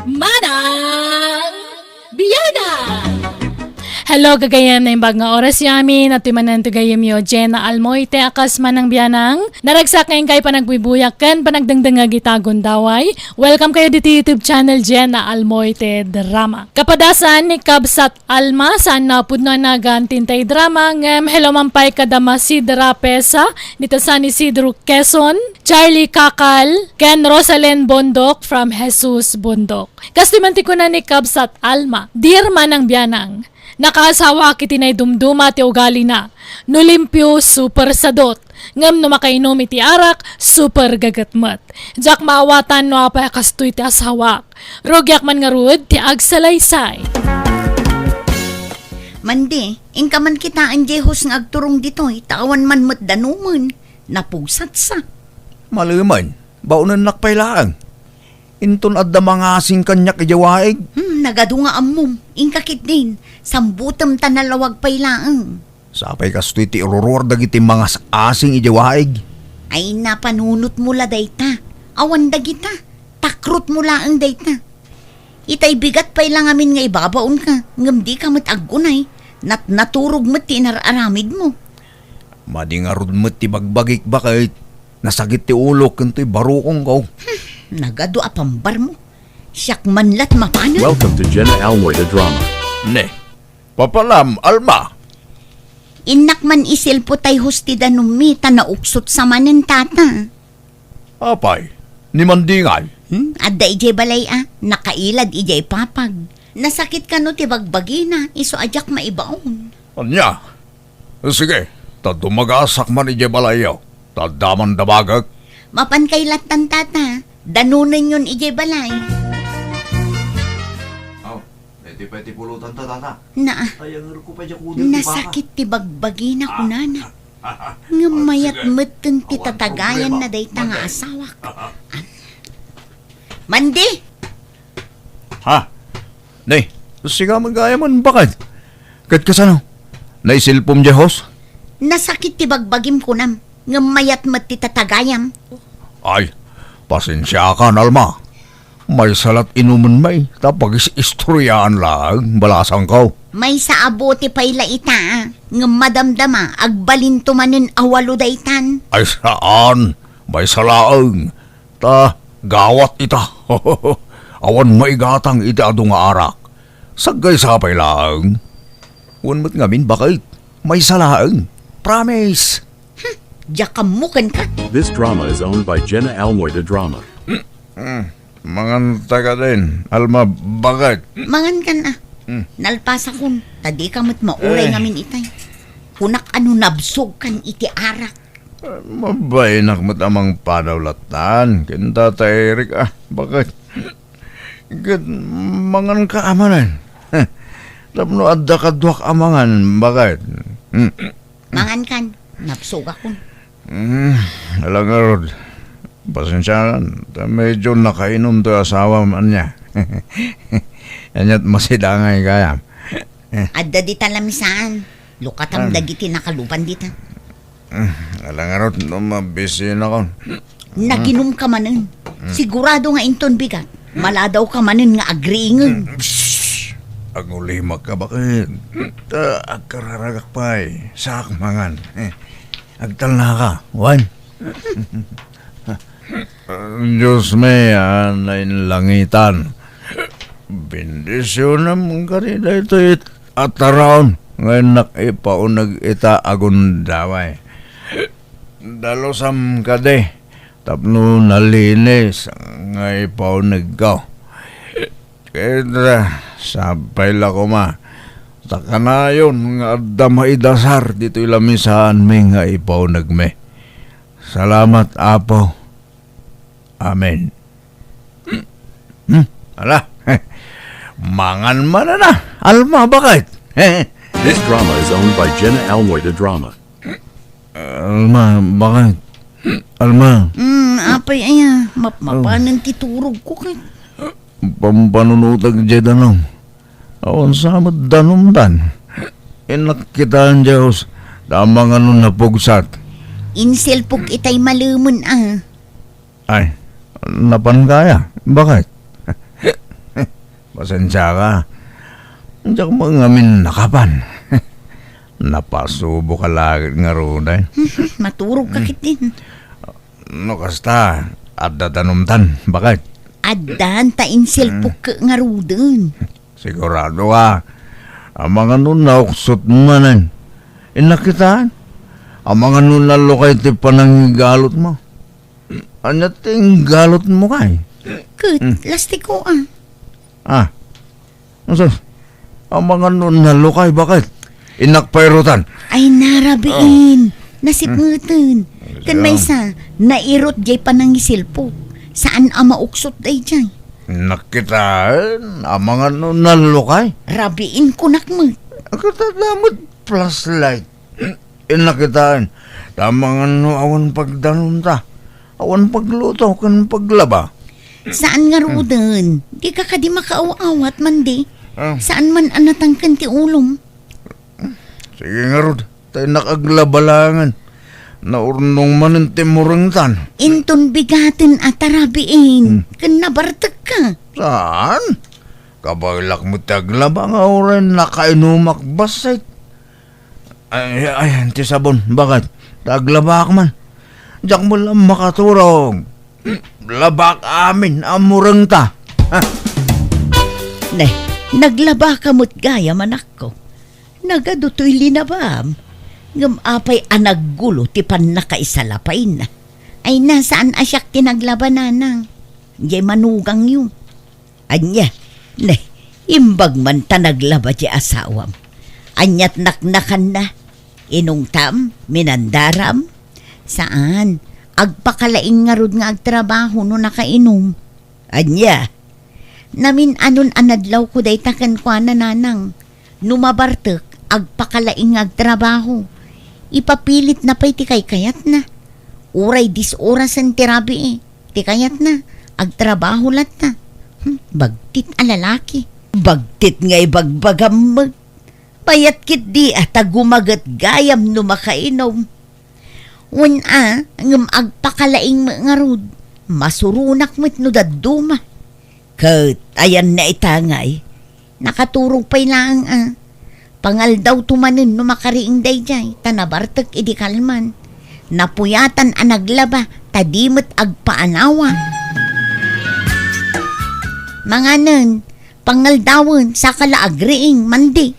Manang Biyada! Hello, gagayam na yung nga oras yamin at tumanan to gayam yo Jenna Almoite akas manang biyanang naragsak ngayon kayo panagbubuyak kan panagdangdang gitagon daway. Welcome kayo dito YouTube channel Jenna Almoite Drama. Kapadasan ni Kabsat Alma saan na pudno nagantintay drama ngem hello mampay kadama Sidra Pesa dito sa ni Sidro Quezon, Charlie Kakal, Ken Rosalen Bondok from Jesus Bondok. Kastimanti ko na ni Kabsat Alma, dear manang biyanang, nakaasawa kiti na dumduma ti ugali na. Nulimpyo super sadot. Ngam no makainom iti arak, super gagatmat. Jak maawatan no apay kastoy ti asawak. Rogyak man nga ruod ti agsalaysay. Mandi, ingka man kita ang jehos nga agturong dito, tawan man mo't danuman. Napusat sa. Maluman, baunan nakpay laang. Inton adda mga asing kanyak ijawaig. Nagadunga amom, ingka kit din. Sambutam tanalawag pay laang. Sapay kastoy ti ururor dagiti mga asing ijawaig. Ay napanunot mula dayta. Awan dagita. Takrot mula ang dayta. Itay bigat pay lang amin nga ibabaon ka. Ngam di ka mataggunay. Naturog mo ti nararamid mo. Madingarod mo ti bagbagik bakit. Nasagit ti ulok kanto'y barukong ko. Nagado apambar mo. Siyak manlat mapana. Welcome to Jenna Almoite Drama. Ne, papalam, Alma. Inak man isil po tay hostida numi tanauksot sa manen tata. Apay, ni Mandingay. Adda ijay balay nakailad ijay papag. Nasakit ka no ti bagbagina, iso ajak maibaon. Anya? Sige, tadumagasak man ije balayaw. Tadaman dabagak. Mapan kay latan tata, danunan yun ijay balay. Pwede pulutan ta, tata. Na, Ayang ko pa dyan nasakit ti bagbagina ko nana. Ngamayat meten ti tatagayan na dayta nga asawak. Mandi! Ha? Nay, siga magaya man bakit? Kat kasano? Naisilpom jehos? Nasakit ti bagbagim ko nam. Ngamayat met ti tatagayam. Ay, pasensya ka, Alma. May salat inuman may, tapag istoryaan lang, balasang ko. May sa abote pay laita, nga madamdama, agbalinto manin awalo daytan. Ay saan? May salaang. Ta, gawat ita. Awan maigatang ita ado nga arak. Sagay sapay lang. Unmat ngamin bakit? May salaang. Promise. Jakamukan ka. This drama is owned by Jenna Almoite Drama. Mangan taga din. Alma, bakit? Mangan ka na. Nalpasa kun, tadi ka mat mauray ngamin itay. Kunak ano nabsog kan iti arak. Mabaynak mo tamang padawlatan. Kinta ta Eric, bakit? Gad, mangan ka amanan. Tapno adda ka duwak amangan, bakit? Mangan kan, nabsog ako. Alang nga, Rod. Pasensya na, medyo nakainom to asawa man niya. Yanya't masidangay kaya. Adda di talamisaan. Lukatam dagiti nakalupan dita. Alang nga, Rod, mabisi na ko. Naginom ka manin. Sigurado nga inton bigat. Maladaw ka manin nga agriingan. Ang ulimag ka bakit? Agkararagak pa'y sakmangan. Agtal na ka, Juan. Diyos may anayin langitan. Bendisyon naman ka rin ito at around. Ngayon nakipaunag ita agundaway. Dalosam ka de. Tapno nalinis ngay paunag ka. Kaya sabay la ko ma. Taka na yun nga adda maidasar dito ilamisaan may nga ipaunag me. Salamat apo. Amen. Ala, mangan man na. Alma, bakit? This drama is owned by Jenna Almoite Drama. Alma, bakit? Alma. Apay aya, mapanan titurog ko kay. Pampanunutag dyan danong. Awan samad danong. Inakitaan Diyos. Tamang ano napugsat. Inselpog itay malumun Ay, napan kaya? Bakit? pasensya ka. Diyak mga min nakapan. Napasubo ka lagi nga runay. Maturog ka kitin. No kasta, at datanumtan, bakit? Adan ta insilpok ka nga rudin. Sigurado ka, ang mga nun nauksot manan. Inakitaan, ang mga nun nalukay ti pananggalot mo. Anya ting galot mo kay? Kat, lastiko Ano ang mga nun nalukay, bakit? Inakpairutan. Ay narabiin, nasipngutan. Kan may sa, nairot jay panangisilpok. Saan ang mauksot day jay? Nakitaan, ang mga nun nalukay. Rabiin ko nakmat. Akatadamot plus light. Inakitaan, tamang ano awan pagdanunta. Awan pagluto kan paglaba. Saan nga rudin? Di ka di makaaw-awat man di. Ah. Saan man anatangkan ti ulong? Sige nga Rod, tayo nakaglabalangan. Naurnong manin timurangtan. Inton bigatin at tarabiin. Kan nabartag ka. Saan? Kabaglak mo taglaba nga oran nakainumak basay. Ay, ti sabon, bakit? Taglaba ka man. Diyak mo lang makaturog. Labak amin, amurang ta. Naglaba ka mo't gaya manak ko. Nagadutoy linabam. Ngam-apay anaggulo ti pan nakaisalapay na. Ay nasaan asyak tinaglaba nanang. Di manugang yun. Anya, imbag man ta naglaba di asawam. Anyat naknakan na. Inungtam, minandaram. Saan? Agpakalaing nga rod nga agtrabaho no nakainom. Anya, namin anon anadlaw ko day takan kwa na nanang. Numabartek, agpakalaing agtrabaho. Ipapilit na pa'y tikay kayat na. Uray oras ang tirabi Tikayat na, agtrabaho lat na. Bagtit a lalaki. Bagtit nga'y bagbagamag. Payat kit di at gumagat gayam no makainom. Ngam agpakalaing nga rod. Masurunak mo't no daduma. Kat, ayan na itangay. Nakaturog pa'y lang Pangal daw tumanin no makariing dayjay. Tanabartek idi kalman. Napuyatan ang naglaba. Tadimot agpaanawa. Mga nun, pangal dawon sa kalaagriing mandi.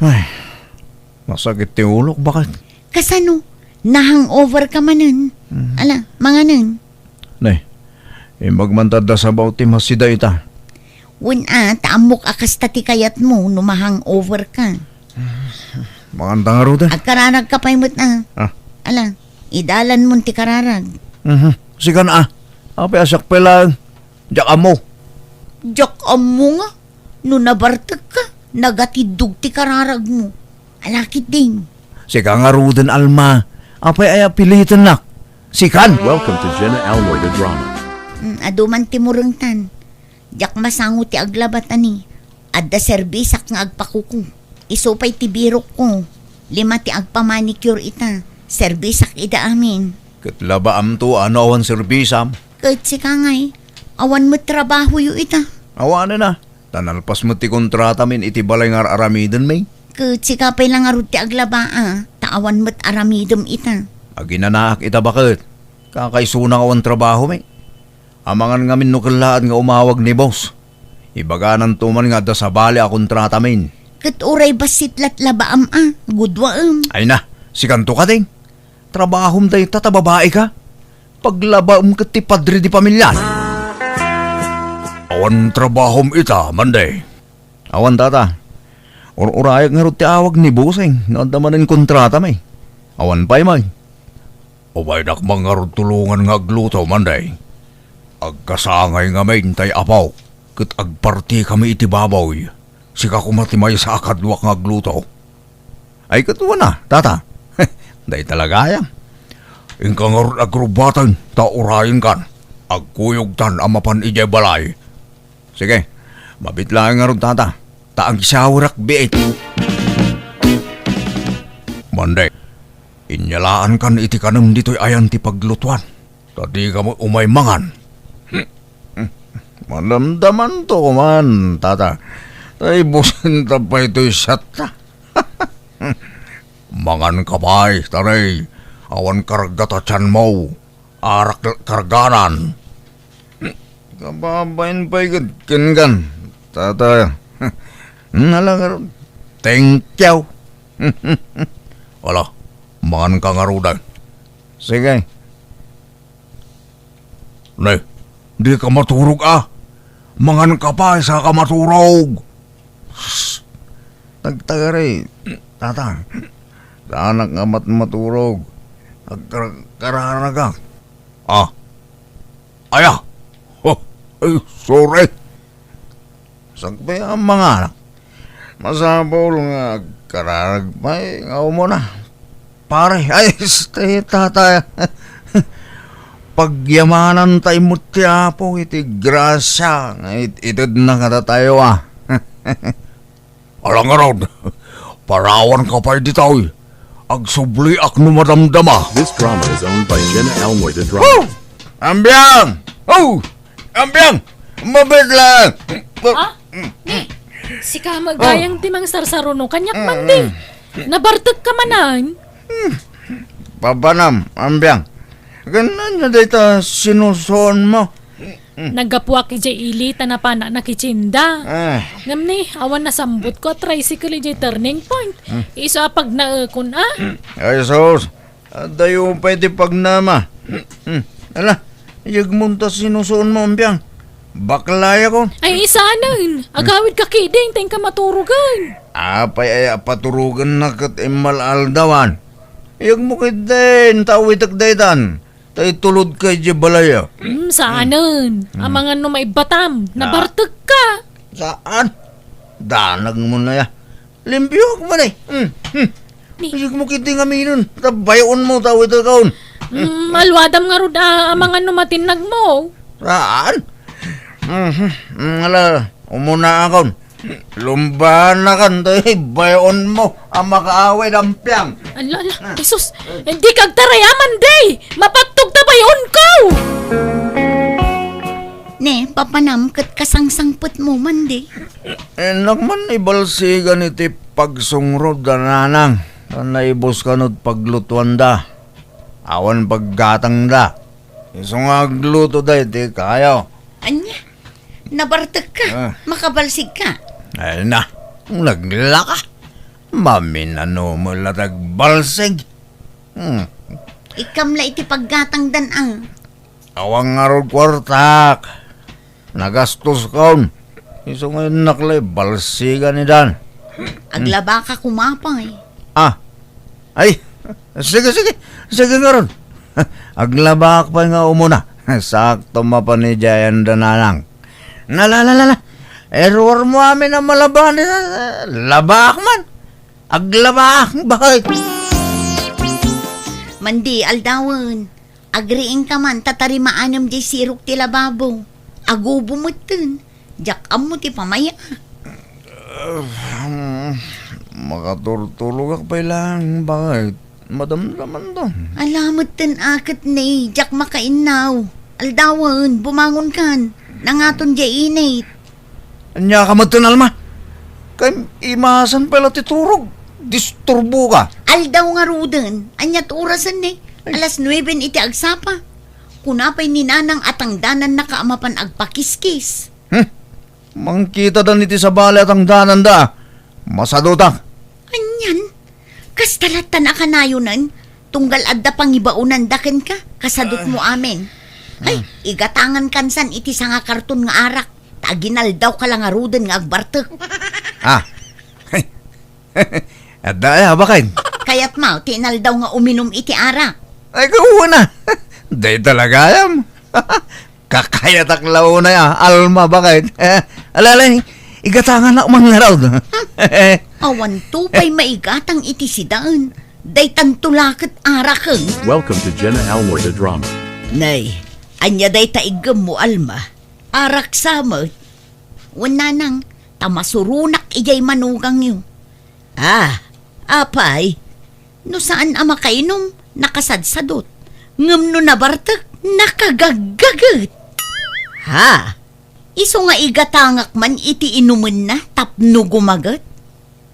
Ay, masakit ti ulok, bakit? Kasano, na-hangover ka manan. Ala, mga nun. Magmantad sa bauti masida ita. Taamok akas tati kayat mo no ma-hangover ka. Magandang nga Roda. Agkararag ka pa'y mo't Ala, idalan mo ti kararag. Sige na Ape asak pa lang. Diyak mo. Diyak mo nga. No nabartag ka, nagatidug ti kararag mo. Alakit din. Sige nga Roden Alma. Ape ay pilitan nak. Sikan. Welcome to Jenna Almoy the Drama. Aduman ti murungtan. Diyak masango ti aglabat ani. Adda serbisak nga agpakuko. Isupay ti birok ko. 5 ti agpamanicure ita. Serbisak ida amin. Katlaba am to ano awan serbisam. Kahit si kangay, awan mo trabaho yu ita. Awan na. Tanalpas mo ti kontrata min iti balay nga aramiden may. Kahit si kapay lang arud ti aglaba taawan mo't aramidom ita. Aginanak ita bakit? Kakaisuna awan trabaho may. Amangan nga min nukalaan nga umawag ni boss. Ibaganan tuman nga da sa bali a kontrata min. Kat uray basit lat labaam gudwaam. Ay na, si kanto ka ding. Trabahom day tatababae ka. Paglabaam ka ti padre di pamilyan. Awan trabahom ita, manday. Awan tata. Urayag nga ro ti awag ni Buseng. Nadamanin kontrata may. Awan pa'y may. Ubay dakbang nga ro tulungan nga agluto, manday. Agkasangay nga may tay apaw. Kat agparti kami iti babaw. Sika kumatimay sa akadwak nga agluto. Ay katuwa na, tata. Day talaga yan. Ingka nga rin agrubatan, taurayin kan. Agkuyog tan amapan ijay balay. Sige, mabitlaing nga rin tata. Taang siyawrak biit. Monday, inyalaan kan iti kanam dito'y ayan ti paglutuan. Tadi ka mo umay mangan. Manamdaman to man, tata. Ay, busin ta pa ito'y sata. Mangan ka pa'y, taray. Awan kargata tiyan mo. Arak karganan. Kababain pa'y kan. Tata. Nalang thank you. Wala, mangan ka nga rudan. Sige. Nay, di ka maturog Mangan ka pa, isa ka maturog. Tagtagari, tata. Anak nga maturog. Karana ka. Aya. Ay, sorry. Sagpay ang mga anak. Masabol nga kararag pa nga mo na. Pare, ay, stay tata. Pagyamanan tayo mo tiyapo, iti grasya. Itid na kada tayo Alang nga ron, parawan ka pa di tayo. Agsubli ak numadamdama. This drama is owned by Jenna Almoy the Drama. Woo! Ambyang! Oh! Ambyang! Mabit lang! Si ka magayang timang sarsaruno, kanyak man di. Nabartag ka manan. Pabanam, ambyang. Ganan na dito sinusuon mo. Naggapuwa ki jay ili, tanapana na kitsinda. Ngam ni, awan na sambot ko, tricycle jay turning point. Isa pag naakon Ay sos, dayo pwede pagnama. Ala, yagmunta sinusuon mo, ambyang. Baklaya ko. Ay isa nun, agawid ka kiding, tayong ka maturugan. Apay ay paturugan na kat imal aldawan. Yag mo din, tawitak daytan. Tay tulod kay di balaya. Saanan? Ang mga may batam, nabartag ka. Saan? Danag mo na ya. Limpyo mo na Yag mo kiting aminon. Tabayon mo tawitak kaon. Malwadam nga rod ang mga matinag mo. Saan? Ala, umuna akon. Lumbahan na kan, tayo bayon mo ang makaaway ng piyang. Ala, Jesus, hindi kag tarayaman, day! Mapatog ta ba yun ko? Ne, papanam kat kasangsangput mo man di. Enak man ibalsigan iti pagsungrod da nanang. Naibos ka nod paglutuan da. Awan paggatang da. Isong agluto da iti kayo. Anya, nabartag ka, makabalsig ka. Ay na, naglaka. Maminano mo latag balsig. Ikamla iti paggatang danang. Awang arod kwartak. Nagastos kaon. Iso ngayon naklay, balsiga ni Dan. Aglaba ka kumapay. Ay, sige nga ron. Aglabak pa nga umuna. Sakto mapanijayan dananang. Nalalala. Error mo amin ang malaban. Labak man. Aglabak. Bakit? Mandi, aldawan. Agriing ka man, tatarimaanam di sirok ti lababo. Agubo mo tin. Jakam mo ti pamaya. Makaturtulog ak pa lang. Bakit? Madamdaman to. Alamot tin akit ni, jak makainaw. Aldawan, bumangon kan. Nangaton di init. Anya ka matin, Alma. Kay imasan pala ti turog. Disturbo ka. Aldaw nga rudan, anyat orasan ni. Alas 9 iti agsapa. Kunapay ni nanang atangdanan na kaamapan agpakiskis. Mangkita dan iti sa bali at ang danan da. Masadutak. Anyan, kastalatan na kanayunan, tunggal adda pangibaunan daken ka, kasadot mo amin. Ay, igatangan kansan iti sa nga karton nga arak. Taginal daw ka lang arudan nga agbartek. At daya, bakit? Kaya't mau, tinal daw nga uminom iti arak. Ay, kauna. Day talaga yam. Kakayatak lao na ya. Alma, bakit? Alalay, igatangan na umang naraw. Awan tupay maigatang iti sidaan. Day tantulakat arakeng. Welcome to Jenna Almoy the Drama. Nay, anya day taigam mo, Alma. Arak samot. Wala nang tamasurunak ijay manugang yu. Apay. No saan ama kainom, nakasadsadot. Ngam no nabartak, nakagagagat. Iso nga igatangak man iti inuman na tapno gumagat.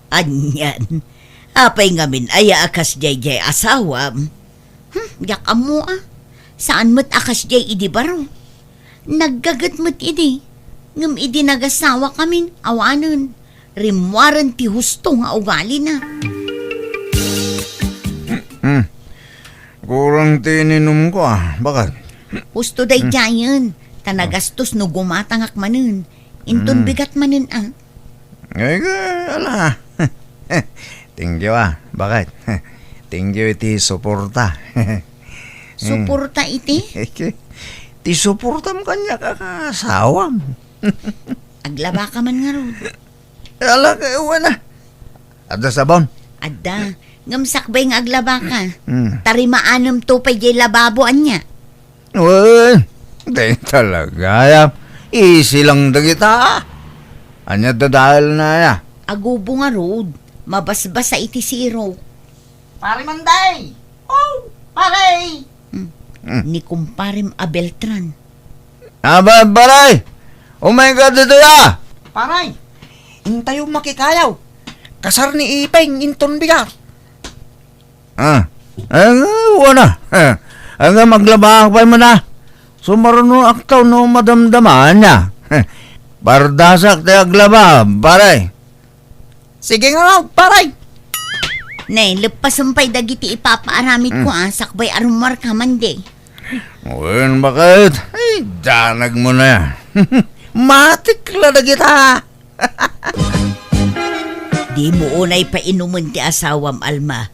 Anyan. Apay ngamin aya akas jay asawam. Yak amo Saan mo't akas jay idi baro? Naggagat mo't idi. Ngam idi nagasawa kamin awanon. Rimwaran ti husto nga ugali na. Kurang tininom ko Bakit? Husto day jayan. Tanagastos no gumatangak manun. Inton bigat manun Ay, ala. Thank you Bakit? Thank you iti suporta. Suporta iti. Ti suportam kanya kakasawam. Aglaba ka man nga rod. Ala kayo na. Ada sabon. Adda, ngamsakbay nga aglaba ka. Tarimaanam to pay jay lababo anya. Uy, di talaga. Easy lang dagita. Anya dadahal na ya. Agubo nga rod. Mabasbas sa iti siro. Pare Manday! Oh! Pare! Ni kumparim Abeltran. Aba, baray! Oh my God, dito ya! Paray! Intayo makikayaw. Kasar ni Ipeng inton bigat. Wala. Ang maglaba pa mo na. Sumaruno aktaw no madamdaman niya. Bardasak tayo aglaba, baray. Sige nga raw, paray! Nay, lepasampay dagiti ipapaaramid ko sakbay arumar ka man de. Uwan, bakit? Ay, danag mo na yan. Matik la na kita. Di mo unay pa inuman ti asawam Alma.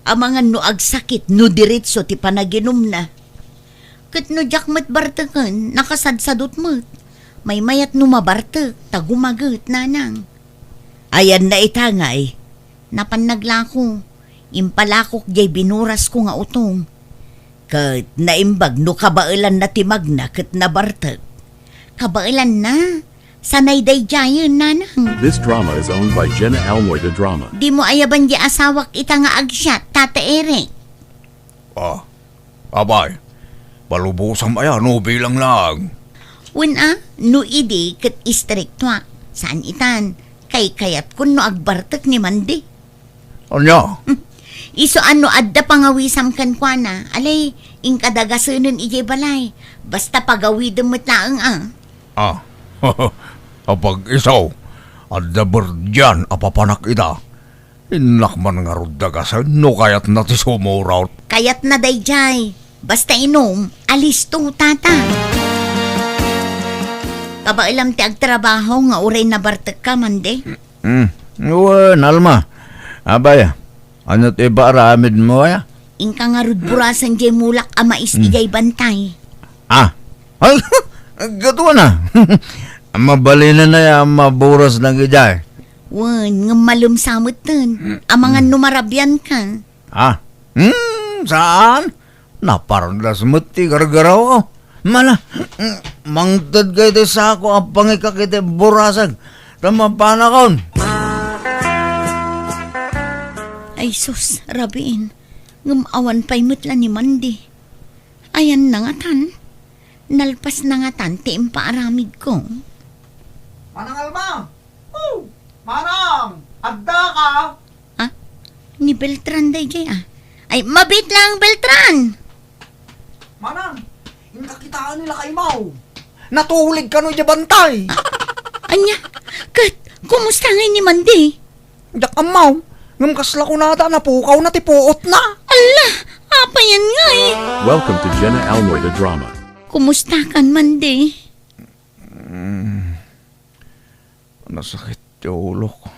Amangan no agsakit no diretso ti panaginom na. Kat no jakmat bartakan, nakasadsadot mo't. May mayat no mabartak, tagumagat nanang. Ayan na itangay. Napannaglako. Impalakok jay binuras ko nga utong. Kat naimbag no kabailan na timag na kat nabartak. Kabailan na. Sanay day jayon nanang. This drama is owned by Jenna Almoida Drama. Di mo ayaban di asawak ita nga agsyat, Tata Eric. Abay, palubusang aya, no bilang lang. No idi kat istriktwa. Saan itan? Kay kayat kun no agbartak ni Mandi. Anya? Iso ano adda pangawisam kan kwa na. Alay, inkadagasunan ijay balay. Basta pagawidem mo't laang Kapag isaw, adda berdyan apapanak ita. Inakman nga rudagasan, no kayat na ti sumuraw. Kayat na dayjay. Basta inom, alis to, tata. Kabailam ti agtrabaho nga uray na bartak ka, Mandi. Alma. Abay, ano ti baramid mo ya? Inka nga rudburasan jay mulak amais ijay bantay. Ay, gato na. Mabali na ya, maburas na gijay. Nga malumsamot nun. Amangan numarabyan ka. Saan? Napardas mo ti gargaraw ko. Mala, mangtad kayo ti sako ang pangikakiti burasag. Tamapanakon. Ay sus, rabiin. Ngumawan pa'y mutla ni Mandi. Ayan na nga tan. Nalpas na nga tan, tiim paaramid ko. Manang Alma! Oh! Manang! Agda ka! Ni Beltran day jay Ay, mabit lang, Beltran! Manang! Inkakitaan nila kay Mau! Natulig ka no bantay! Anya, kat, kumusta ngayon ni Mandi? Dak ang Mau! Ngam kasla ko nata napukaw na tipuot na! Ala, apa yan nga Welcome to Jenna Almoida Drama. Kumusta kan, Mandi? Nasakit yung ulo ko.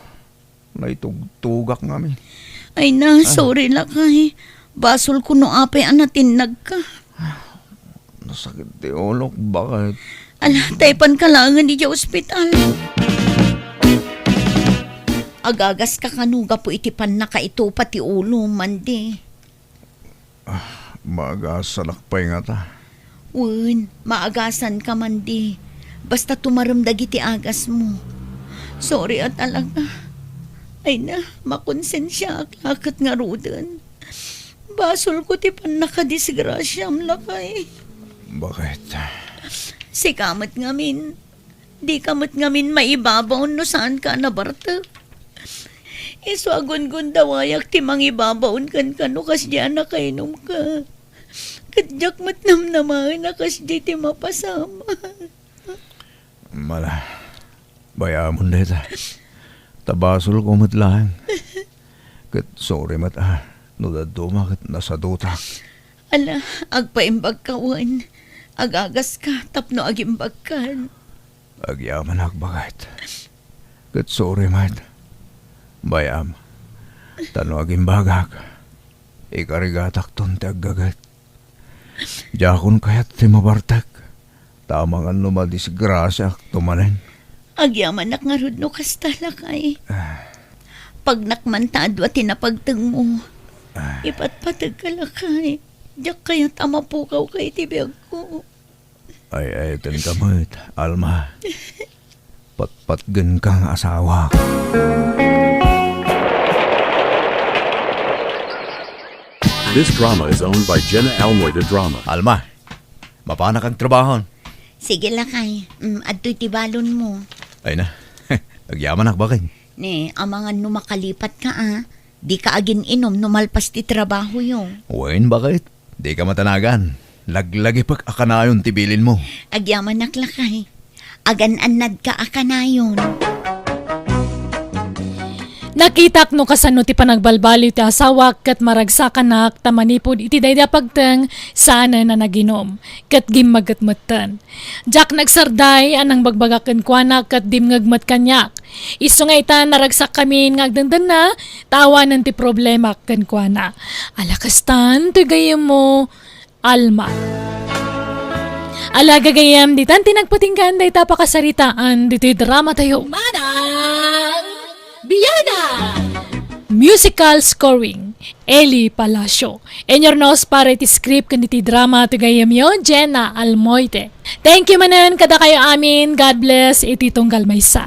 Naitugtugak namin. Ay na, sorry lang kay. Basol ko no apay anatinag ka. Nasakit yung ulo ko. Bakit? Ala, taypan ka lang di sa ospital. Agagas ka kanuga po itipan na ka ito pati ulo, Mandi. Magasalakpay nga ta. Maagasan ka, Mandi. Basta tumaramdag iti agas mo. Sorry at talaga. Ay na, makonsensya aklat nga rudan. Basol ko tipan nakadisgrasyam lakay. Bakit? Sikamat ngamin. Di kamot ngamin maibabaw no saan ka na barta. Iswagon gundawayak ti mangibabaon kan kano kas di anak kainom ka. Kadyak matnamnaman na kas di ti mapasama. Mala, bayamon dito. Tabasol ko matlang. Kat sorry no daduma kat nasa dutak. Ala, agpaimbag kawan. Agagas ka, tapno agimbag kan. Agyaman akbagat. Kat sorry mat. Bayam, tano agimbagak. Ikarigatak ton ti aggagat. Jakon kayat ti mabartak. Tamangan no madisgrasya tumanen. Agyaman nga rod no kastalakay. Pag nakmantado at tinapagtag mo, ipatpatag ka lakay. Diyak kaya't amapukaw kay tibiyag ko. Ay, ten kamot, Alma. Patpatgan kang asawa. This drama is owned by Jenna Almoida Drama. Alma, mapana kang trabahon. Sige lakay, adto'y tibalon mo. Ay na, agyaman akbakay. Ne, amangan no makalipat ka Di ka agin inom numalpas ti trabaho yung. Wen, bakit? Di ka matanagan. Laglagi pag akanayon tibilin mo. Agyaman naklakay. Agan-anad ka akanayon. Nakitak no kasano ti panagbalbaliw ti asawa kat maragsakan nak tamanipod iti dayda pagteng sana na naginom kat gimmagatmatan. Jak nagsarday anang bagbagaken kuana kat dimngagmat kanyak. Isu nga ita naragsak kami ngagdandan na tawanan ti problema ken kuana. Alakastan ti gayem mo Alma. Alaga gayam ditan tinagpatinggan dayta pakasaritaan diti drama tayo. Manang Biyada! Musical scoring, Eli Palacio. Enyornos para iti script kaniti drama to gayam yon, Jenna Almoite. Thank you manan kada kayo amin. God bless iti tunggal maysa.